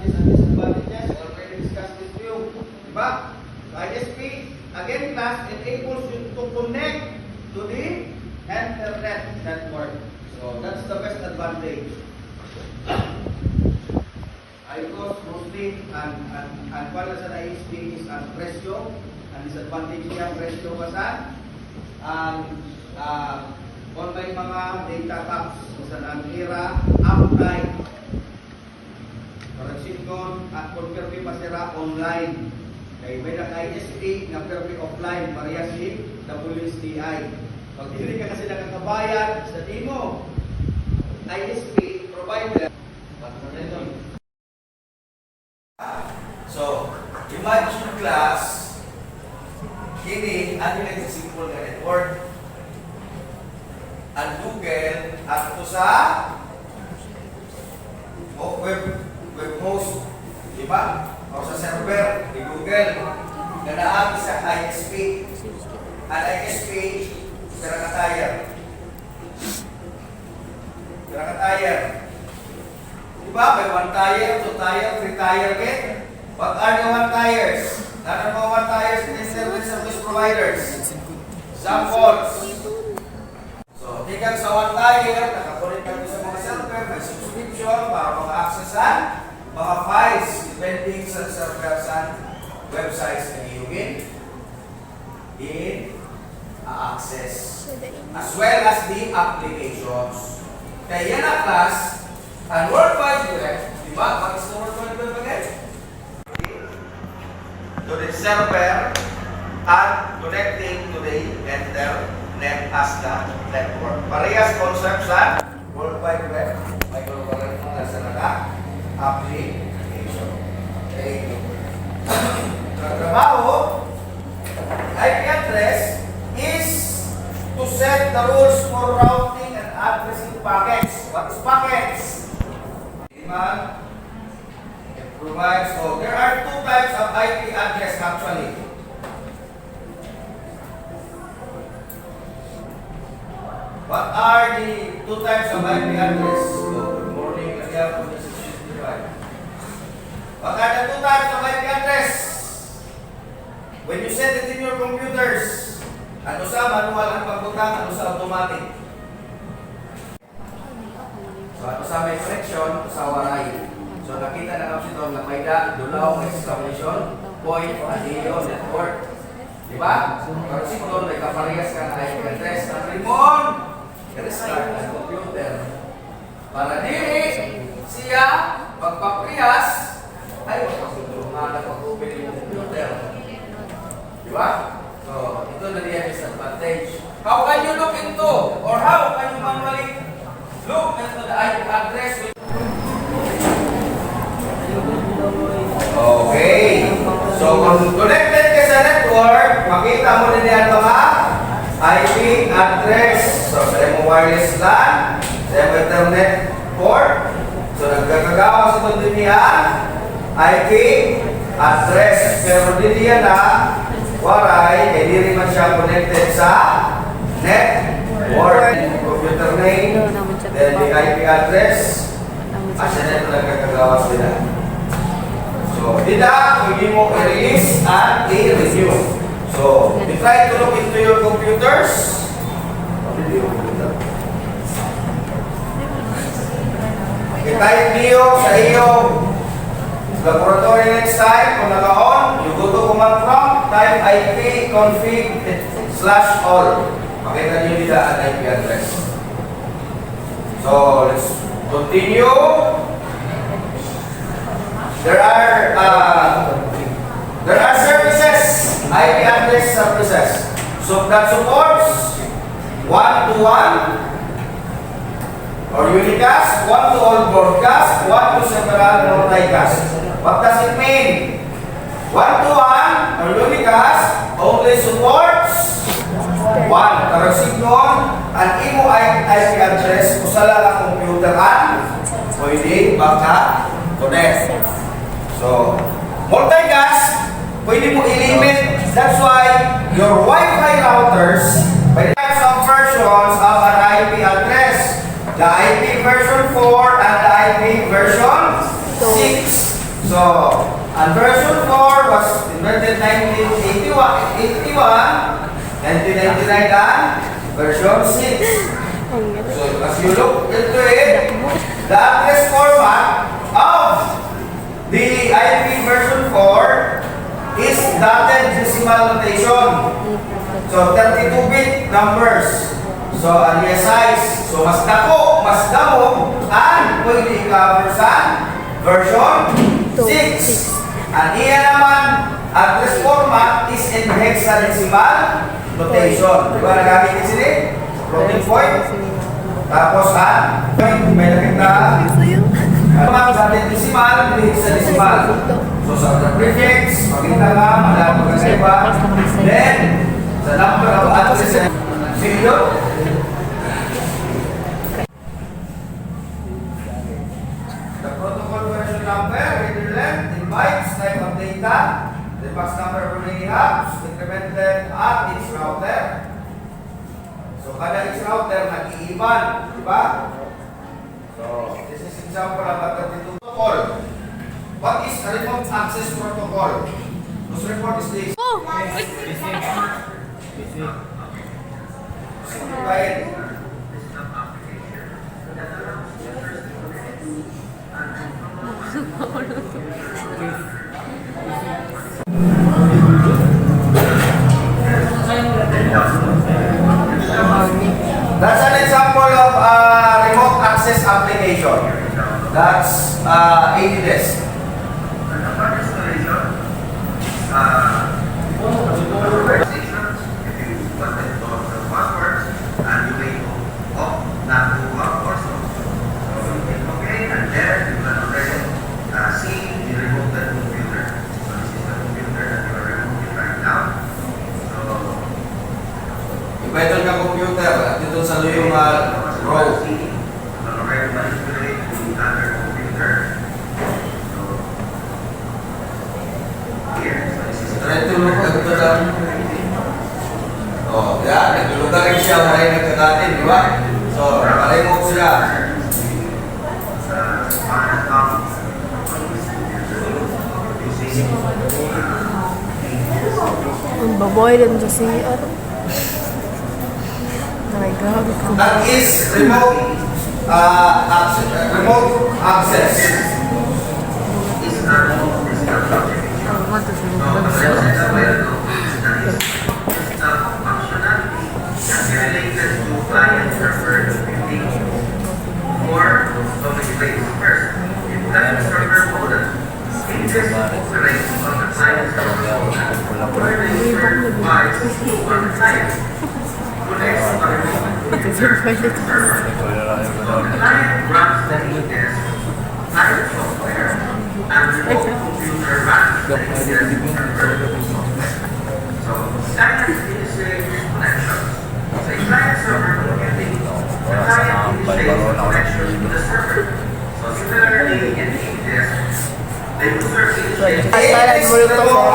advantages and disadvantages. Already discussed with you. Diba? ISP, again, class enables you to connect to the internet network. So that's the best advantage. ICOS mostly and para sa ISP is ang presyo. Ang disadvantage niya presyo kasi online mga data packs kung ang era uptime. Para sinkon at converti masira online. Kaya may ISP na permi offline pareha si WSTI. Pag hindi ka kasi nakakabayad sa demo, ISP provider. So, imagine class, kini ano yung simple na network. Ang Google at ito sa web host, di ba? O sa server ni Google na naagi sa ISP. Ang ISP, pinakatayar. Di ba? May 1 tire, 2 tire, 3 tire kit. What are the 1 tires? None of 1 tires in internet service providers. Samples. So, tingnan sa 1 tire, nakakulit kami sa mga server, may subscription para maka-accessan mga files depending sa server sa websites na iugin in access as well as the applications. Kaya yan ang class ang World Wide Web, di ba? Pag sa World Wide Web again? To the server and connecting to the internet as the network. Parehas concept sa World Wide Web. May kulungan mo na sa application. Okay. Trabaho, IP address is to set the rules for routing and addressing packets. What is packets? Demand. It provides, there are 2 types of IP address actually. What are the 2 types of IP address? Good morning, Lagyan. What are the 2 types of IP address? When you set it in your computers, ano sa manual ang pagbutang, ano sa automatic? So, ano sa may connection, ano sa waray. So, nakita na kami ito na may dulaw exclamation point adeo network. Diba? Pero sito, may kaparehas ka na IP address ng remote, i-restart ang computer. Para dili siya pagpaprihas ay magpaputulungan na pag-open yung computer. Diba? So, ito na diyan disadvantage. How can you look into or how can you manually look into the IP address? Okay. So, kung connected ka sa network, makita mo na diyan mga IP address. So, sa mo wireless LAN, sa mo internet port. So, nagkakagawa sa ito niya IP address. Pero din yan na waray, hindi rin man siya connected sa network. Computer name, then the IP address, asa na ito nagkakagawa sila. So, dito, pwede mo i-release at i-review. So, you try to look into your computers. I-type niyo sa iyong laboratory next time, kung naka-on, you go to command prompt, type ipconfig/all. Makita niyo dito ang IP address. So, let's continue. There are services, IP address services. So, that supports one-to-one or unicast, one-to-all broadcast, one-to-several multicast. What does it mean? One-to-one or unicast only supports one. Pero signon, ang imo IP address kung sa lang computer pwede baka connect. So, multicast, pwede mo i-limit. That's why your Wi-Fi routers, by the types of versions of an IP address, the IP version 4 and the IP version 6. So, and version 4 was invented 1999 and version 6. So, as you look into it, the address format of the IP version 4 is dotted decimal notation. So, 32-bit numbers. So, ang size. So, mas dako, mas damo, and pwede i-cover sa version 6. Ang iya naman, address format is in hexadecimal notation. Diba nagamit din sila? Floating point. Tapos may nakita naman sa ating decimal, hindi sa decimal. So sa prefix, makita ka, malaman ka iba. Then, sa number of address video. The protocol version number, header length, bytes, type of data, the box number of remaining hubs, incremented at its router. So, kada each router nag-iiban, di ba? So, this is example of a 32 protocol. What is a remote access protocol? Whose report is this? Simplified. That's an example of a remote access application. That's ADDES. Ito ka computer at dito sa yung row. Try to look at ito lang. Oh, yan. Naglugar rin siya maray nagkakatin, di ba? So, nakaremote siya. Ang baboy din sa CR. That is remote access.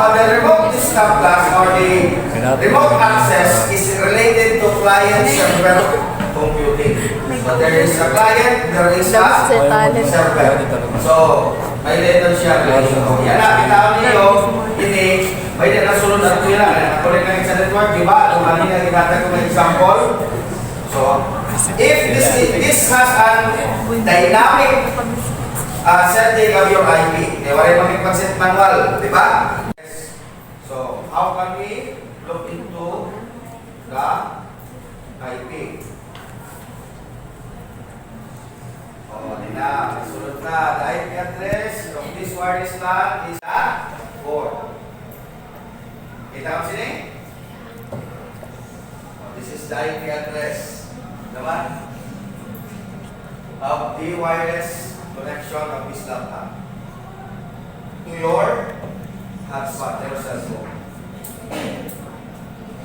The remote desktop class or the remote access is related to client server computing. So there is a client, there is a server. So may letter siya. So yan na, bitaw niyo, ini, may letter sunod at kuya lang. Ako rin lang sa network, di ba? Tumali na ginatag ko ng example. So, if this has a dynamic setting of your IP, wala yung mag-concept manual, di ba? So, how can we look into the IP? Oh, di na, masunod na. The IP address of this wireless LAN is at 4. Kita mo sini? Oh, this is the IP address. Naman? Of the wireless connection of this laptop to your hotspot, your cell phone.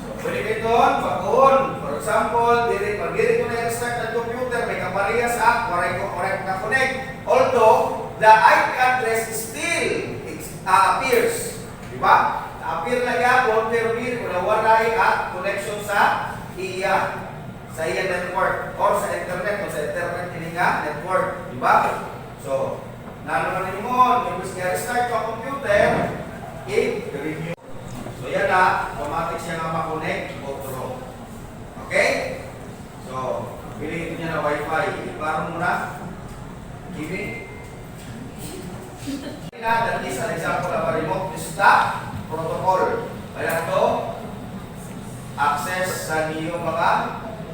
So, pwede kayo doon, pag-on. For example, pag diri ko na-restart ang computer, may kaparehas app, correct na connect. Although, the IP address still appears. Diba? Appear na yapon, pero wala at connection sa iya. Sa iya network or sa internet o sa internet ini nga network, di ba? So, naman mo, imbis nga restart yung computer, i-review. So yan na, automatic siya nga makonect o through. Okay? So, piliin niya na Wi-Fi. Iklaro mo na. Kimi? That is an example of a remote stop protocol. Kaya ito, access sa niyong mga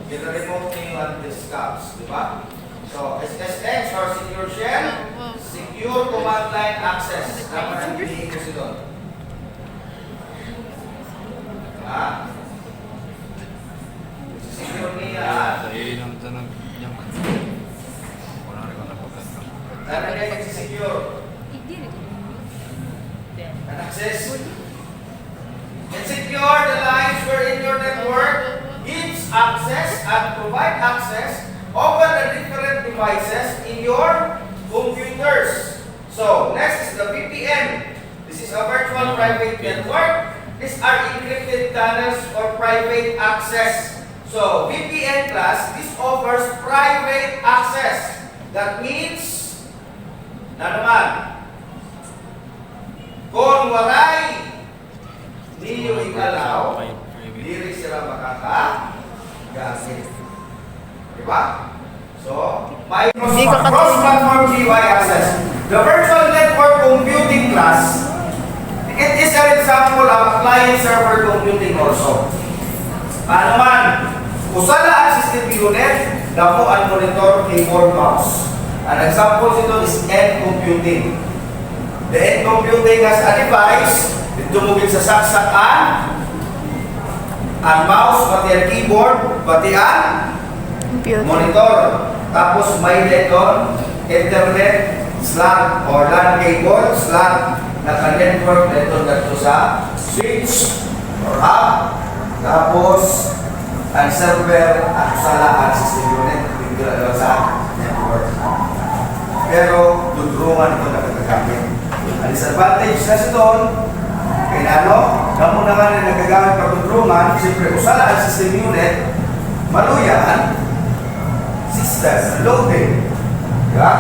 remote niyo at discuss. Diba? So, SSX or secure shell, secure command line access. Dapat ang piliin ko si doon. Ha? Secure niya. Sa iyo lang ito ng yung wala rin ko napagkanta. Dapat niya secure. And access. And secure the lines wherein your network gives access and provide access over the different devices in your computers. So, next is the VPN. This is a virtual private network. These are encrypted tunnels for private access. So, VPN class, this offers private access. That means, na naman, kung waray niyo ikalaw, diri sila makakagamit. Diba? So, may cross-platform GUI access. The virtual network computing class, it is an example of client-server computing also. Paano man? Usala ang system unit, damo ang monitor, keyboard, mouse. An example ito is end computing. The end computing as a device, tumugin sa saksakan, ang mouse, pati ang keyboard, pati ang Computer. monitor. Tapos may leton, internet, slot, or LAN cable, slot, naka-network, leton dito sa switch, or hub. Tapos, ang server, at sala, ang system unit, dito na sa network. Pero, tudrungan ito nakagagamit. Ang disadvantage na sa doon, kaya kamo na nga na nagagamit para tudrungan, siyempre, usala ang system unit, maluyan, system, loading. Diba?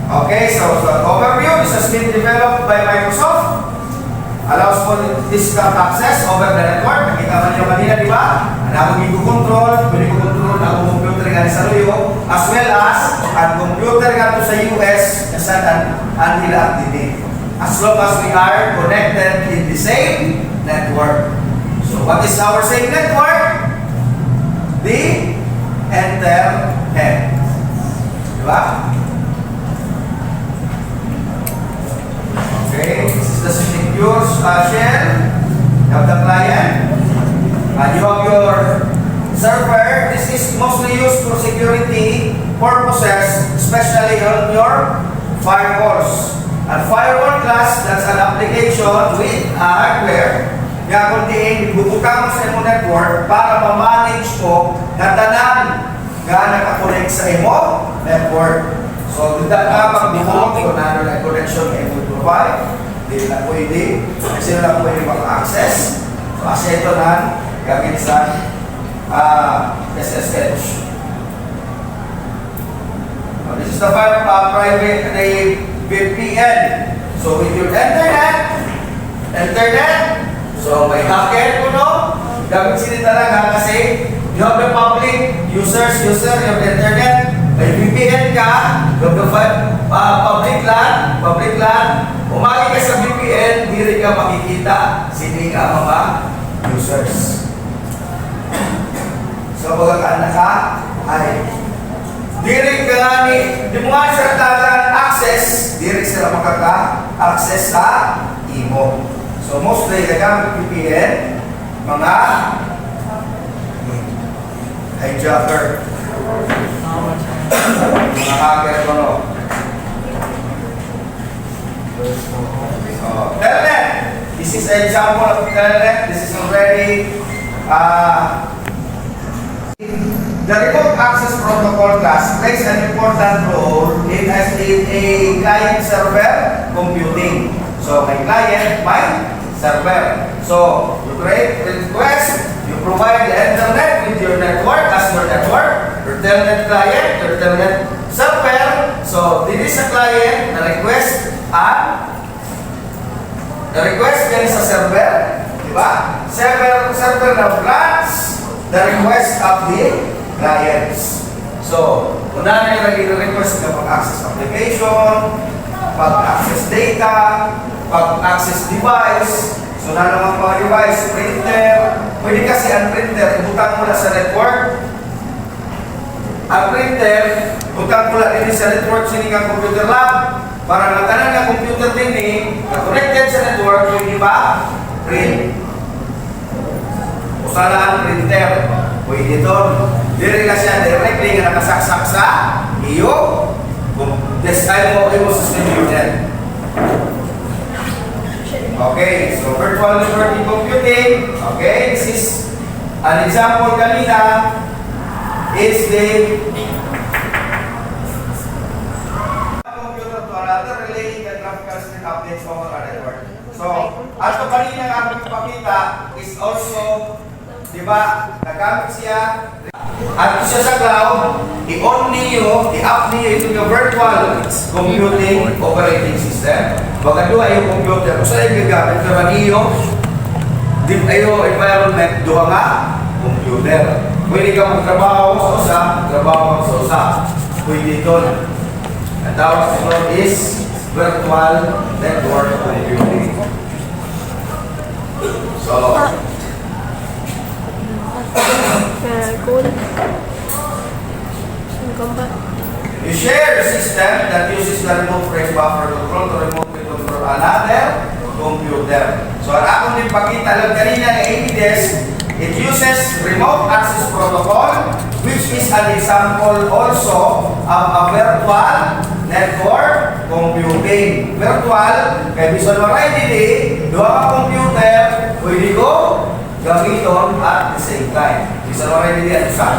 Okay, so the overview, this has been developed by Microsoft. Allows for distant access over the network. Nakita man nyo kanina, di ba? Ang akong i-control, pwede ko control na akong computer nga sa Luyo, as well as ang computer nga to sa US, nasan ang nila activate. As long as we are connected in the same network. So what is our same network? The internet. Di ba? Okay, this is the secure shell. You have the client. And you have your server. This is mostly used for security purposes, especially on your firewalls. And firewall class, that's an application with hardware. Kaya kung diin, bubukang mo sa imo network para ma-manage mo na tanan nga nakakonect sa imo network. So, dito na pag-buhok kung ano na connection na imo provide, hindi na pwede, kasi na pwede maka-access. So, kasi ito na gamit sa SSH. So, this is the private VPN. So, with your internet, so may hacker ko no, gamit sila talaga kasi you have the public user of the internet. May VPN ka, public LAN, umagi ka sa VPN, hindi ka makikita, sindi ka mga users. So, pagkakaan ka, ay, diri ka di mo nga sila talagang access, diri sila makaka-access sa imo. So, mostly, nagamit VPN, mga hijacker. Mga hacker ko no. Telnet. This is an example of Telnet. This is already the remote access protocol class plays an important role in a client-server computing. So, my client, my server. So, you create request, you provide the internet with your network as your network, your telnet client, your telnet server. So, this is a client, the request and the request din sa server, di ba? Server na grants the request of the clients. So, una na yung request na pag-access application, pag-access data, pag-access device. So, na naman mga device, printer. Pwede kasi ang printer, ibutang mo na sa network. Ang printer, ibutang mo na din sa network, sini ka computer lab. Para natanan na computer din na connected sa network, pwede ba? Print. Usala ang printer. Pwede doon. Diri na siya directly nga nakasaksak sa iyo. Kung design mo, mo sa simulator. Okay, so virtual networking computing. Okay, this is an example kanina is the computer to another relaying the graphical screen updates over a network. So, ato kanina nga akong ipakita is also, di ba, nagamit siya at siya sa cloud, i-on niyo, i-up niyo ito yung virtual computing operating system. Baka doon ay yung computer, kung saan yung gagamit, pero niyo, di ayo environment, doon nga, computer. Pwede ka magtrabaho sa usa, trabaho sa usa. Pwede doon. Ang tawag sa is virtual network computing. So, Cool. Ang gamba. you share a system that uses the remote frame buffer control to remotely control another computer. So, ang akong din pakita lang kanina ng ABDES, it uses remote access protocol, which is an example also of a virtual network computing. Virtual, kaya bisan maray dili, duha ka computer, pwede ko gamiton at the same time. Bisan maray dili at isa.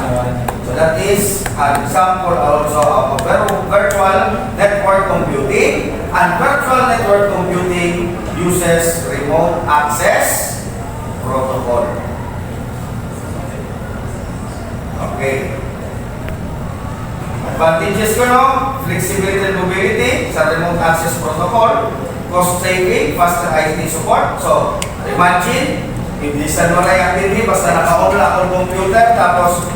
So that is an example also of a virtual network computing. And virtual network computing uses remote access protocol. Okay. Advantages ko, no? Flexibility and mobility sa remote access protocol, cost saving, faster IT support. So, imagine, hindi sa nuray activity, basta naka-on lang ang computer, tapos